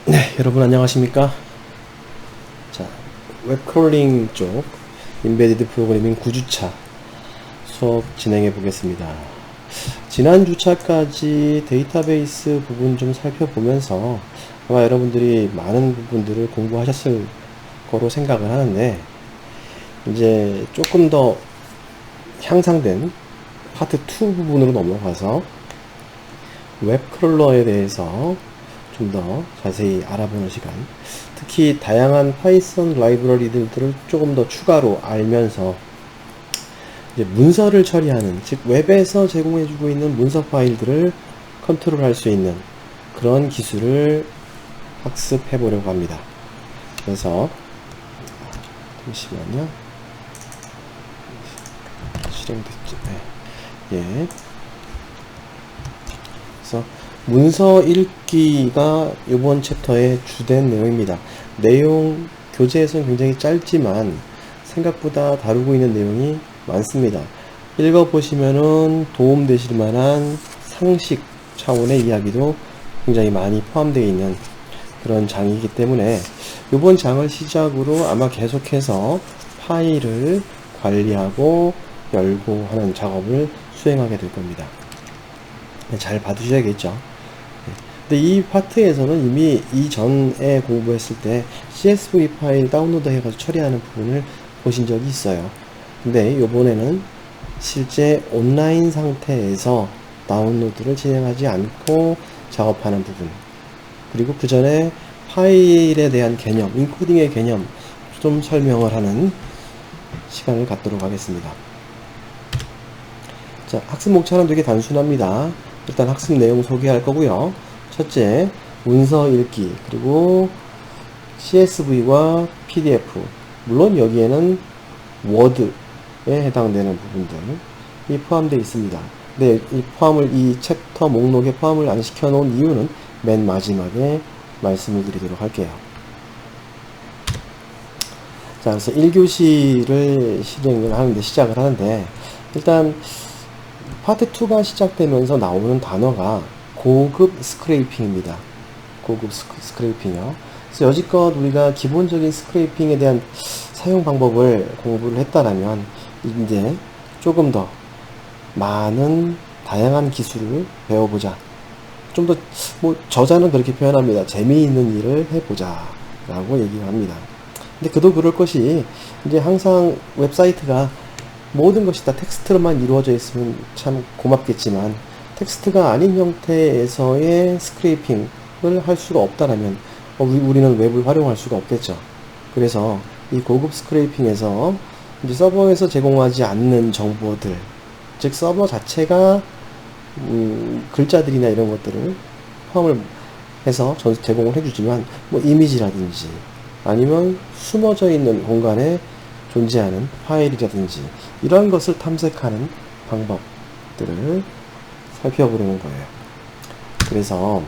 네, 여러분 안녕하십니까? 자, 웹크롤링 쪽 인베디드 프로그래밍 9주차 수업 진행해 보겠습니다. 지난 주차까지 데이터베이스 부분 좀 살펴보면서 아마 여러분들이 많은 부분들을 공부하셨을 거로 생각을 하는데, 이제 조금 더 향상된 파트 2 부분으로 넘어가서 웹크롤러에 대해서 좀 더 자세히 알아보는 시간, 특히 다양한 파이썬 라이브러리들을 조금 더 추가로 알면서 이제 문서를 처리하는, 즉 웹에서 제공해주고 있는 문서 파일들을 컨트롤할 수 있는 그런 기술을 학습해 보려고 합니다. 그래서 잠시만요. 실행됐죠? 네. 예. 그래서 문서 읽기가 이번 챕터의 주된 내용입니다. 내용 교재에서는 굉장히 짧지만 생각보다 다루고 있는 내용이 많습니다. 읽어보시면은 도움되실 만한 상식 차원의 이야기도 굉장히 많이 포함되어 있는 그런 장이기 때문에 이번 장을 시작으로 아마 계속해서 파일을 관리하고 열고 하는 작업을 수행하게 될 겁니다. 잘 봐두셔야겠죠. 근데 이 파트에서는 이미 이전에 공부했을 때 CSV 파일 다운로드 해가지고 처리하는 부분을 보신 적이 있어요. 근데 이번에는 실제 온라인 상태에서 다운로드를 진행하지 않고 작업하는 부분, 그리고 그 전에 파일에 대한 개념, 인코딩의 개념 좀 설명을 하는 시간을 갖도록 하겠습니다. 자, 학습 목차는 되게 단순합니다. 일단 학습 내용 소개할 거고요. 첫째, 문서 읽기, 그리고 CSV와 PDF, 물론 여기에는 워드에 해당되는 부분들이 포함되어 있습니다. 근데 이 챕터 목록에 포함을 안 시켜 놓은 이유는 맨 마지막에 말씀을 드리도록 할게요. 자, 그래서 1교시를 시작을 하는데, 일단 파트 2가 시작되면서 나오는 단어가 고급 스크레이핑입니다. 고급 스크레이핑이요. 그래서 여지껏 우리가 기본적인 스크레이핑에 대한 사용 방법을 공부를 했다라면, 이제 조금 더 많은 다양한 기술을 배워보자. 좀 더, 저자는 그렇게 표현합니다. 재미있는 일을 해보자 라고 얘기를 합니다. 근데 그도 그럴 것이, 이제 항상 웹사이트가 모든 것이 다 텍스트로만 이루어져 있으면 참 고맙겠지만, 텍스트가 아닌 형태에서의 스크래핑을 할 수가 없다라면 우리는 웹을 활용할 수가 없겠죠. 그래서 이 고급 스크래핑에서 이제 서버에서 제공하지 않는 정보들, 즉 서버 자체가 글자들이나 이런 것들을 포함을 해서 제공을 해주지만, 이미지라든지 아니면 숨어져 있는 공간에 존재하는 파일이라든지 이러한 것을 탐색하는 방법들을 살펴보려는 거예요. 그래서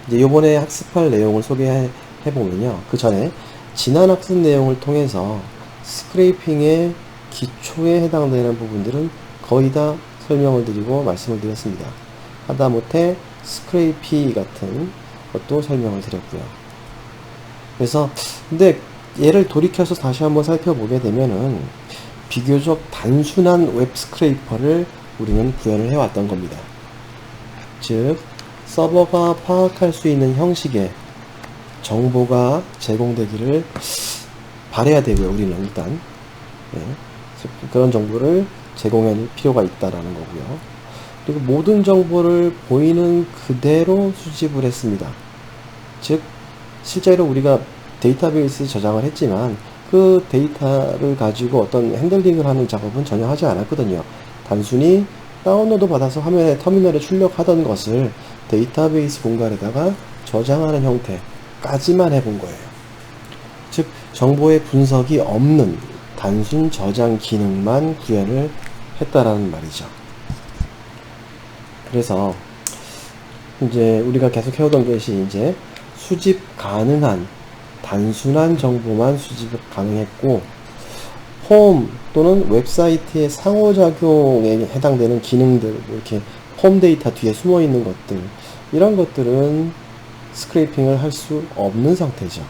이제 요번에 학습할 내용을 소개해 보면요, 그 전에 지난 학습 내용을 통해서 스크래이핑의 기초에 해당되는 부분들은 거의 다 설명을 드리고 말씀을 드렸습니다. 하다못해 스크래이피 같은 것도 설명을 드렸고요. 그래서 근데 얘를 돌이켜서 다시 한번 살펴보게 되면은 비교적 단순한 웹 스크레이퍼를 우리는 구현을 해왔던 겁니다. 즉, 서버가 파악할 수 있는 형식의 정보가 제공되기를 바라야 되고요. 우리는 일단 그런 정보를 제공할 필요가 있다라는 거고요. 그리고 모든 정보를 보이는 그대로 수집을 했습니다. 즉, 실제로 우리가 데이터베이스 저장을 했지만 그 데이터를 가지고 어떤 핸들링을 하는 작업은 전혀 하지 않았거든요. 단순히 다운로드 받아서 화면에 터미널에 출력하던 것을 데이터베이스 공간에다가 저장하는 형태까지만 해본 거예요. 즉, 정보의 분석이 없는 단순 저장 기능만 구현을 했다라는 말이죠. 그래서 이제 우리가 계속 해오던 것이 이제 수집 가능한 단순한 정보만 수집 가능했고, 홈 또는 웹사이트의 상호작용에 해당되는 기능들, 이렇게 홈 데이터 뒤에 숨어 있는 것들, 이런 것들은 스크래핑을 할 수 없는 상태죠.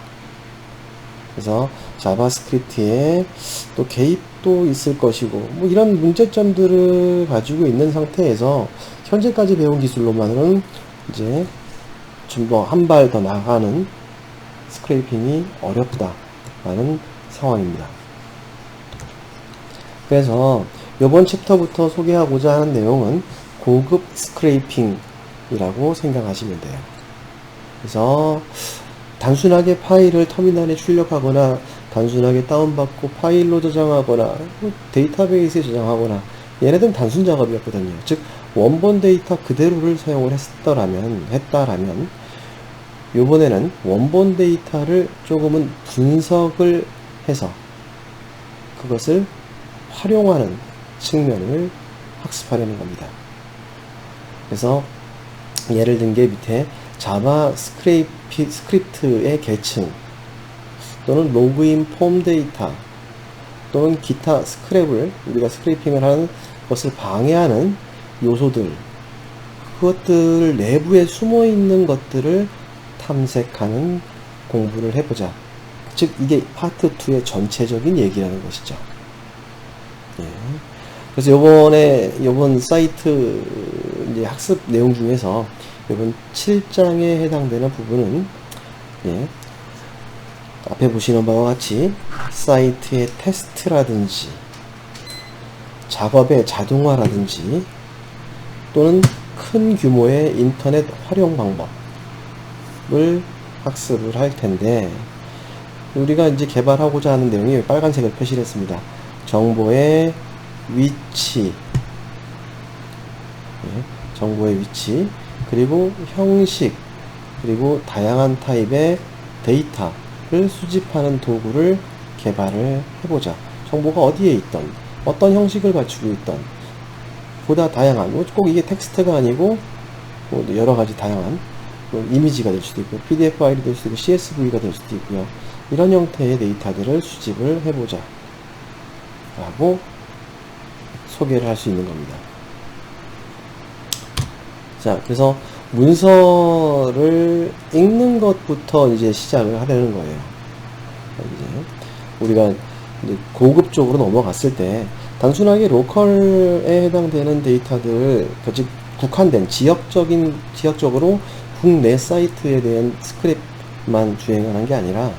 그래서 자바스크립트에 또 개입도 있을 것이고 뭐 이런 문제점들을 가지고 있는 상태에서 현재까지 배운 기술로만은 이제 좀 더 한 발 더 나가는 스크래핑이 어렵다라는 상황입니다. 그래서 이번 챕터부터 소개하고자 하는 내용은 고급 스크래핑이라고 생각하시면 돼요. 그래서 단순하게 파일을 터미널에 출력하거나 단순하게 다운받고 파일로 저장하거나 데이터베이스에 저장하거나 얘네들은 단순 작업이었거든요. 즉 원본 데이터 그대로를 사용을 했다라면 요번에는 원본 데이터를 조금은 분석을 해서 그것을 활용하는 측면을 학습하려는 겁니다. 그래서 예를 든 게 밑에 자바 스크립트의 계층 또는 로그인 폼 데이터 또는 기타 스크랩을 우리가 스크래핑을 하는 것을 방해하는 요소들 그것들 내부에 숨어 있는 것들을 탐색하는 공부를 해보자. 즉 이게 파트 2의 전체적인 얘기라는 것이죠. 예. 그래서 요번 사이트 이제 학습 내용 중에서 요번 7장에 해당되는 부분은 예. 앞에 보시는 바와 같이 사이트의 테스트라든지 작업의 자동화라든지 또는 큰 규모의 인터넷 활용 방법을 학습을 할 텐데 우리가 이제 개발하고자 하는 내용이 빨간색을 표시를 했습니다. 정보의 위치, 정보의 위치, 그리고 형식, 그리고 다양한 타입의 데이터를 수집하는 도구를 개발을 해보자. 정보가 어디에 있던, 어떤 형식을 갖추고 있던, 보다 다양한, 꼭 이게 텍스트가 아니고, 여러 가지 다양한, 이미지가 될 수도 있고, PDF 파일이 될 수도 있고, CSV가 될 수도 있고요. 이런 형태의 데이터들을 수집을 해보자. 라고 소개를 할 수 있는 겁니다. 자, 그래서 문서를 읽는 것부터 이제 시작을 하려는 거예요. 이제 우리가 이제 고급적으로 넘어갔을 때 단순하게 로컬에 해당되는 데이터들, 즉 국한된 지역적으로 국내 사이트에 대한 스크립만 주행하는 게 아니라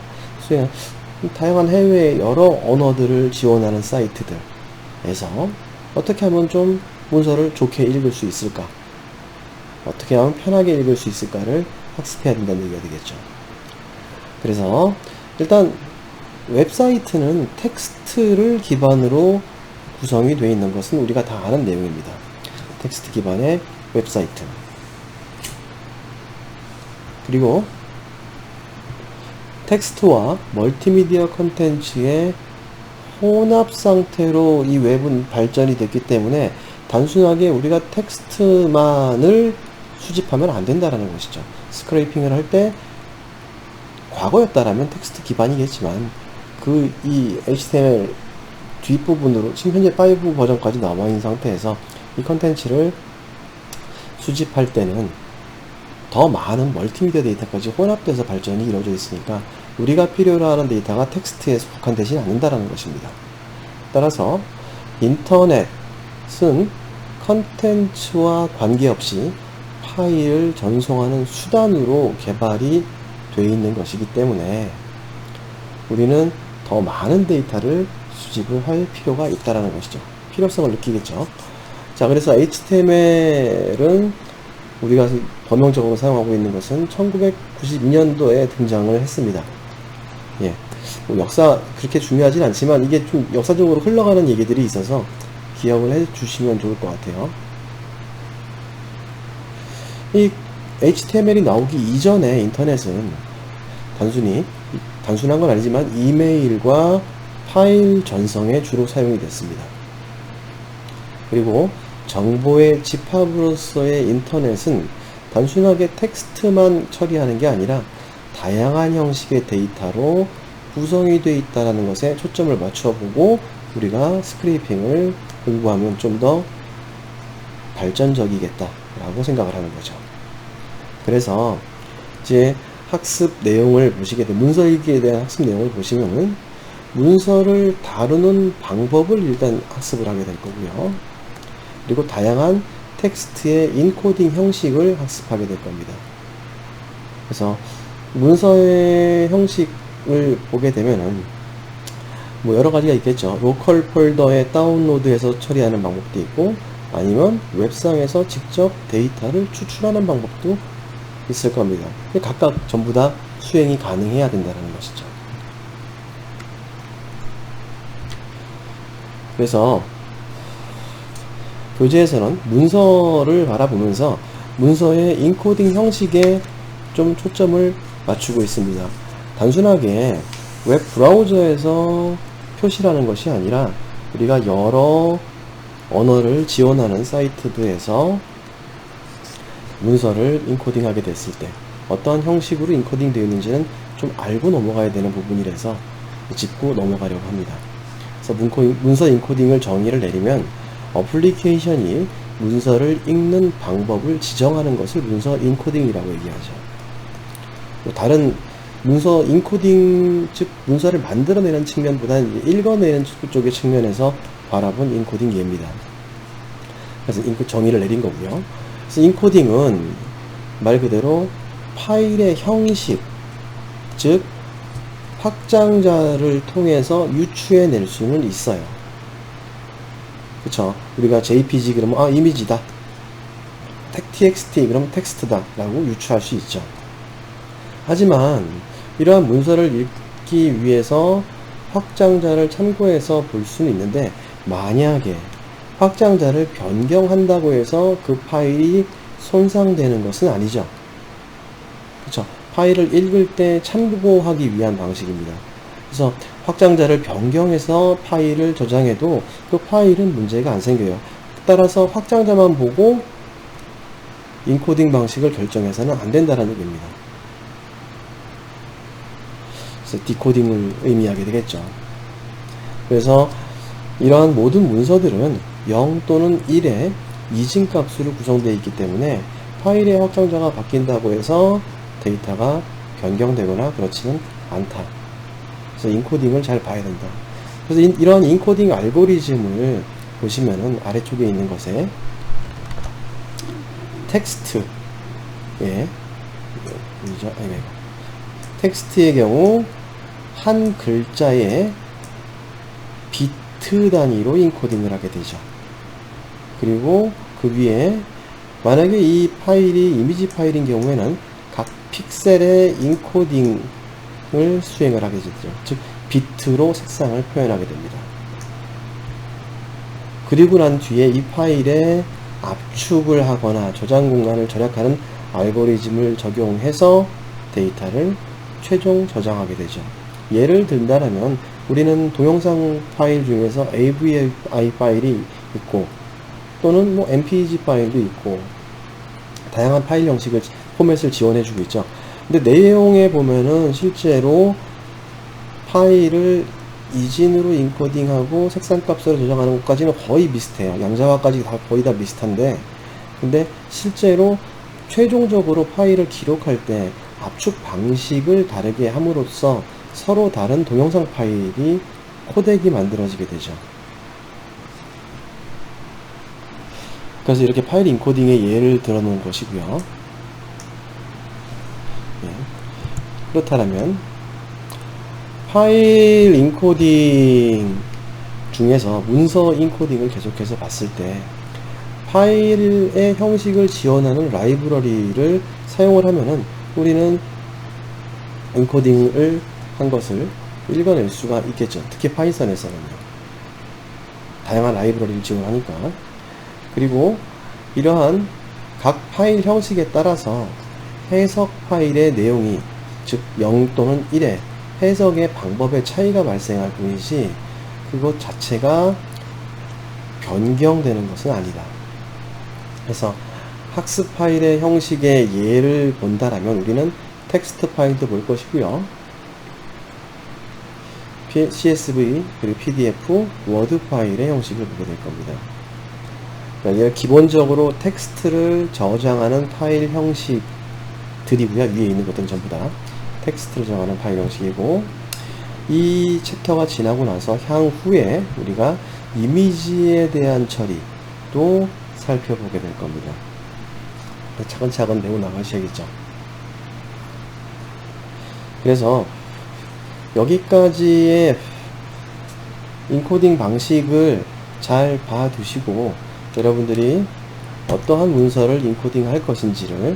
다양한 해외 여러 언어들을 지원하는 사이트들에서 어떻게 하면 좀 문서를 좋게 읽을 수 있을까? 어떻게 하면 편하게 읽을 수 있을까를 학습해야 된다는 얘기가 되겠죠. 그래서 일단 웹사이트는 텍스트를 기반으로 구성이 되어 있는 것은 우리가 다 아는 내용입니다. 텍스트 기반의 웹사이트. 그리고 텍스트와 멀티미디어 컨텐츠의 혼합 상태로 이 웹은 발전이 됐기 때문에 단순하게 우리가 텍스트만을 수집하면 안 된다는 것이죠. 스크래핑을 할 때 과거였다라면 텍스트 기반이겠지만 이 HTML 뒷부분으로 지금 현재 5 버전까지 남아있는 상태에서 이 컨텐츠를 수집할 때는 더 많은 멀티미디어 데이터까지 혼합돼서 발전이 이루어져 있으니까 우리가 필요로 하는 데이터가 텍스트에 국한되지 않는다는 것입니다. 따라서 인터넷은 컨텐츠와 관계없이 파일을 전송하는 수단으로 개발이 되어 있는 것이기 때문에 우리는 더 많은 데이터를 수집을 할 필요가 있다는 것이죠. 필요성을 느끼겠죠. 자, 그래서 HTML은 우리가 범용적으로 사용하고 있는 것은 1992년도에 등장을 했습니다. 예. 역사 그렇게 중요하진 않지만 이게 좀 역사적으로 흘러가는 얘기들이 있어서 기억을 해 주시면 좋을 것 같아요. 이 HTML이 나오기 이전에 인터넷은 단순한 건 아니지만 이메일과 파일 전송에 주로 사용이 됐습니다. 그리고 정보의 집합으로서의 인터넷은 단순하게 텍스트만 처리하는 게 아니라 다양한 형식의 데이터로 구성이 되어 있다는 것에 초점을 맞춰보고 우리가 스크래핑을 공부하면 좀 더 발전적이겠다라고 생각을 하는 거죠. 그래서 이제 학습 내용을 보시게 되면 문서 읽기에 대한 학습 내용을 보시면은 문서를 다루는 방법을 일단 학습을 하게 될 거고요. 그리고 다양한 텍스트의 인코딩 형식을 학습하게 될 겁니다. 그래서 문서의 형식을 보게 되면은 뭐 여러 가지가 있겠죠. 로컬 폴더에 다운로드해서 처리하는 방법도 있고, 아니면 웹상에서 직접 데이터를 추출하는 방법도 있을 겁니다. 각각 전부 다 수행이 가능해야 된다는 것이죠. 그래서 교재에서는 문서를 바라보면서 문서의 인코딩 형식에 좀 초점을 맞추고 있습니다. 단순하게 웹 브라우저에서 표시라는 것이 아니라 우리가 여러 언어를 지원하는 사이트들에서 문서를 인코딩하게 됐을 때 어떠한 형식으로 인코딩 되어 있는지는 좀 알고 넘어가야 되는 부분이라서 짚고 넘어가려고 합니다. 그래서 문서 인코딩을 정의를 내리면 어플리케이션이 문서를 읽는 방법을 지정하는 것을 문서 인코딩이라고 얘기하죠. 다른 문서 인코딩, 즉 문서를 만들어내는 측면보다는 읽어내는 쪽의 측면에서 바라본 인코딩 예입니다. 그래서 정의를 내린 거고요. 그래서 인코딩은 말 그대로 파일의 형식, 즉 확장자를 통해서 유추해낼 수는 있어요. 그쵸? 우리가 JPG 그러면 이미지다, TXT 그러면 텍스트다 라고 유추할 수 있죠. 하지만 이러한 문서를 읽기 위해서 확장자를 참고해서 볼 수는 있는데, 만약에 확장자를 변경한다고 해서 그 파일이 손상되는 것은 아니죠. 그쵸? 파일을 읽을 때 참고하기 위한 방식입니다. 그래서 확장자를 변경해서 파일을 저장해도 그 파일은 문제가 안 생겨요. 따라서 확장자만 보고 인코딩 방식을 결정해서는 안 된다는 얘기입니다. 그래서 디코딩을 의미하게 되겠죠. 그래서 이러한 모든 문서들은 0 또는 1의 이진값으로 구성되어 있기 때문에 파일의 확장자가 바뀐다고 해서 데이터가 변경되거나 그렇지는 않다. 그래서 인코딩을 잘 봐야 된다. 그래서 이러한 인코딩 알고리즘을 보시면은 아래쪽에 있는 것에 텍스트의 경우 한 글자에 비트 단위로 인코딩을 하게 되죠. 그리고 그 위에 만약에 이 파일이 이미지 파일인 경우에는 각 픽셀의 인코딩을 수행을 하게 되죠. 즉 비트로 색상을 표현하게 됩니다. 그리고 난 뒤에 이 파일에 압축을 하거나 저장 공간을 절약하는 알고리즘을 적용해서 데이터를 최종 저장하게 되죠. 예를 든다면 우리는 동영상 파일 중에서 AVI 파일이 있고, 또는 뭐 MPEG 파일도 있고, 다양한 파일 형식을 포맷을 지원해주고 있죠. 근데 내용에 보면은 실제로 파일을 이진으로 인코딩하고 색상값으로 저장하는 것까지는 거의 비슷해요. 양자화까지 거의 다 비슷한데, 근데 실제로 최종적으로 파일을 기록할 때 압축 방식을 다르게 함으로써 서로 다른 동영상 파일이 코덱이 만들어지게 되죠. 그래서 이렇게 파일 인코딩의 예를 들어 놓은 것이고요. 그렇다면 파일 인코딩 중에서 문서 인코딩을 계속해서 봤을 때 파일의 형식을 지원하는 라이브러리를 사용을 하면은 우리는 인코딩을 한 것을 읽어낼 수가 있겠죠. 특히 파이썬에서는요. 다양한 라이브러리를 지원하니까. 그리고 이러한 각 파일 형식에 따라서 해석 파일의 내용이, 즉 0 또는 1의 해석의 방법의 차이가 발생할 뿐이지 그것 자체가 변경되는 것은 아니다. 그래서 학습 파일의 형식의 예를 본다라면 우리는 텍스트 파일도 볼 것이고요. CSV, 그리고 PDF, 워드 파일의 형식을 보게 될 겁니다. 그러니까 기본적으로 텍스트를 저장하는 파일 형식을 형식들이고요. 위에 있는 것들은 전부 다 텍스트를 정하는 파일 형식이고, 이 챕터가 지나고 나서 향후에 우리가 이미지에 대한 처리도 살펴보게 될 겁니다. 차근차근 배워 나가셔야겠죠. 그래서 여기까지의 인코딩 방식을 잘 봐두시고 여러분들이 어떠한 문서를 인코딩 할 것인지를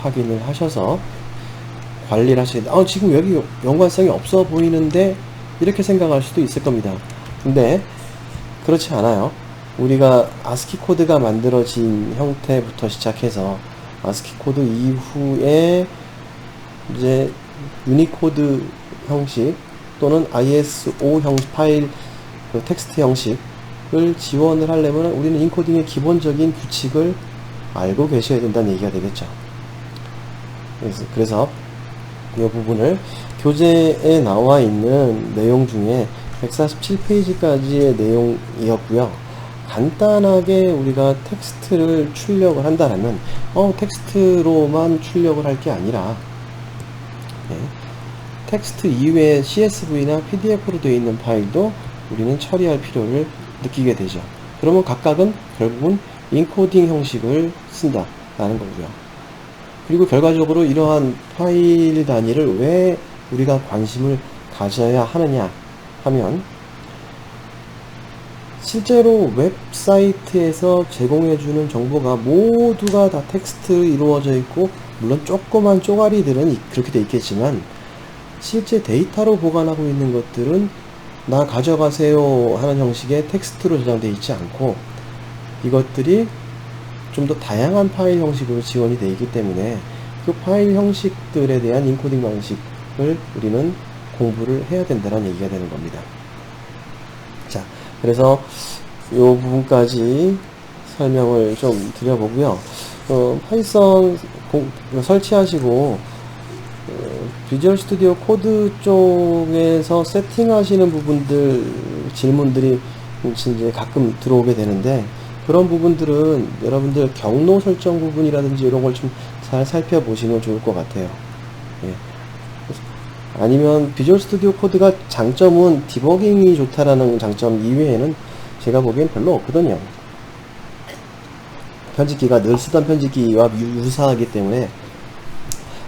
확인을 하셔서 관리를 하셔야 돼요. 지금 여기 연관성이 없어 보이는데 이렇게 생각할 수도 있을 겁니다. 근데 그렇지 않아요. 우리가 아스키 코드가 만들어진 형태부터 시작해서 아스키 코드 이후에 이제 유니코드 형식 또는 ISO 형식 파일 텍스트 형식을 지원을 하려면 우리는 인코딩의 기본적인 규칙을 알고 계셔야 된다는 얘기가 되겠죠. 그래서 이 부분을 교재에 나와 있는 내용 중에 147페이지까지의 내용이었고요. 간단하게 우리가 텍스트를 출력을 한다면 텍스트로만 출력을 할 게 아니라 텍스트 이외에 CSV나 PDF로 되어 있는 파일도 우리는 처리할 필요를 느끼게 되죠. 그러면 각각은 결국은 인코딩 형식을 쓴다라는 거고요. 그리고 결과적으로 이러한 파일 단위를 왜 우리가 관심을 가져야 하느냐 하면, 실제로 웹사이트에서 제공해주는 정보가 모두가 다 텍스트로 이루어져 있고, 물론 조그만 쪼가리들은 그렇게 돼 있겠지만 실제 데이터로 보관하고 있는 것들은 나 가져가세요 하는 형식의 텍스트로 저장되어 있지 않고, 이것들이 좀 더 다양한 파일 형식으로 지원이 되어 있기 때문에 그 파일 형식들에 대한 인코딩 방식을 우리는 공부를 해야 된다는 얘기가 되는 겁니다. 자, 그래서 이 부분까지 설명을 좀 드려보고요. 파이썬 설치하시고 비주얼 스튜디오 코드 쪽에서 세팅하시는 부분들 질문들이 이제 가끔 들어오게 되는데, 그런 부분들은 여러분들 경로 설정 부분이라든지 이런 걸 좀 잘 살펴보시면 좋을 것 같아요. 아니면 비주얼 스튜디오 코드가 장점은 디버깅이 좋다라는 장점 이외에는 제가 보기엔 별로 없거든요. 편집기가 늘 쓰던 편집기와 유사하기 때문에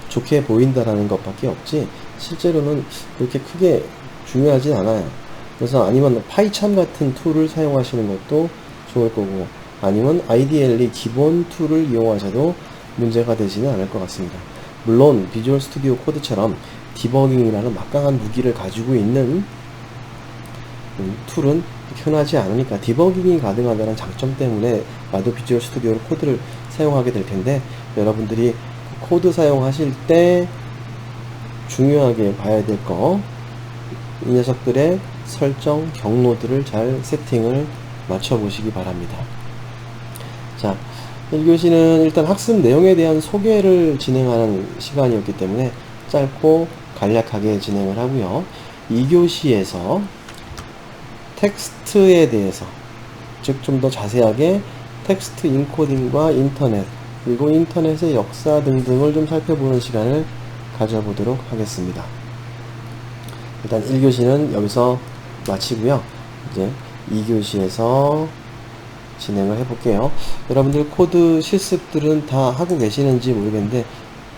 좋게 보인다라는 것밖에 없지 실제로는 그렇게 크게 중요하진 않아요. 그래서 아니면 파이참 같은 툴을 사용하시는 것도 좋을 거고, 아니면 IDLE 기본 툴을 이용하셔도 문제가 되지는 않을 것 같습니다. 물론 비주얼 스튜디오 코드처럼 디버깅이라는 막강한 무기를 가지고 있는 툴은 흔하지 않으니까 디버깅이 가능하다는 장점 때문에 나도 비주얼 스튜디오 코드를 사용하게 될 텐데, 여러분들이 코드 사용하실 때 중요하게 봐야 될 거, 이 녀석들의 설정 경로들을 잘 세팅을 맞춰 보시기 바랍니다. 자, 1교시는 일단 학습 내용에 대한 소개를 진행하는 시간이었기 때문에 짧고 간략하게 진행을 하고요. 2교시에서 텍스트에 대해서, 즉 좀 더 자세하게 텍스트 인코딩과 인터넷, 그리고 인터넷의 역사 등등을 좀 살펴보는 시간을 가져보도록 하겠습니다. 일단 1교시는 여기서 마치고요. 이제 2교시에서 진행을 해볼게요. 여러분들 코드 실습들은 다 하고 계시는지 모르겠는데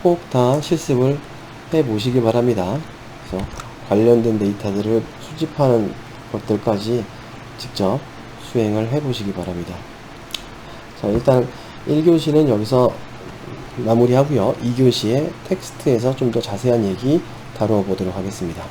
꼭 다 실습을 해 보시기 바랍니다. 그래서 관련된 데이터들을 수집하는 것들까지 직접 수행을 해 보시기 바랍니다. 자, 일단 1교시는 여기서 마무리하고요. 2교시에 텍스트에서 좀 더 자세한 얘기 다루어 보도록 하겠습니다.